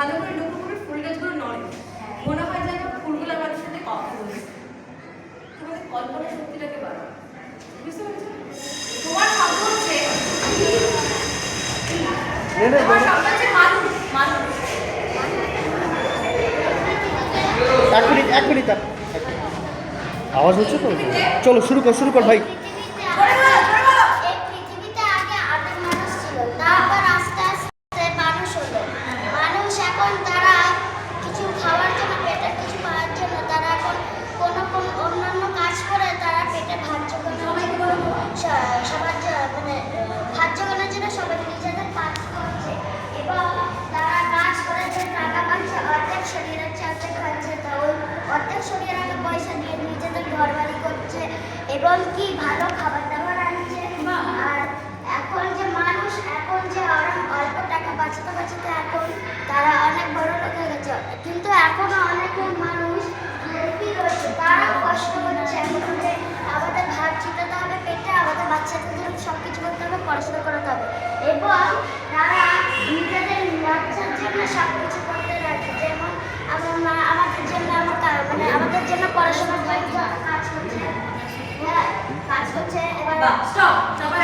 ভালো করে লক্ষ্য করবে ফুল গাছগুলো নড়ে, মনে হয় যেন ফুলগুলো আমাদের সাথে কথা বলছে। তোমাদের কল্পনা শক্তিটাকে বাড়াও, বুঝতে পেরেছো? তোমার শব্দ হচ্ছে মানুষ, মানুষ। এক মিনিট আওয়াজ হচ্ছে তো, চলো শুরু কর ভাই। পৃথিবীতে আগে আদিম মানুষ ছিল, তারপর আস্তে আস্তে মানুষ হলো। মানুষ এখন তারা কিছু খাওয়ার জন্য, পেটের কিছু পাওয়ার জন্য তারা এখন কোনো অন্যান্য কাজ করে তারা পেটে ভাত জোগানোর সবার মানে ভাত জোগানোর জন্য সবাই নিজেদের কাজ করছে এবং তারা কাজ করে যে টাকা পাচ্ছে অর্ধেক শরীরের চালতে খাচ্ছে, তা ওই অর্ধেক শরীরের আগে পয়সা দিয়ে নিজেদের ঘর বাড়ি করছে এবং কি ভালো খাবার দাবার আনছে। আর এখন যে মানুষ এখন যে অল্প টাকা বাঁচাতে এখন তারা অনেক বড় লোক হয়ে গেছে, কিন্তু এখনো অনেক মানুষ কি রয়েছে, তারা কষ্ট করছে এখন যে আমাদের ভাত চিন্তাতে হবে পেটে, আমাদের বাচ্চাদের জন্য সব কিছু করতে হবে, পড়াশোনা করাতে হবে এবং তারা নিজেদের বাচ্চার জন্য সব কিছু করতে রাখছে। যেমন আমাদের জন্য মানে আমাদের জন্য পড়াশোনার জন্য কাজ করছে, হ্যাঁ কাজ করছে। এবার স্টপ, সবাই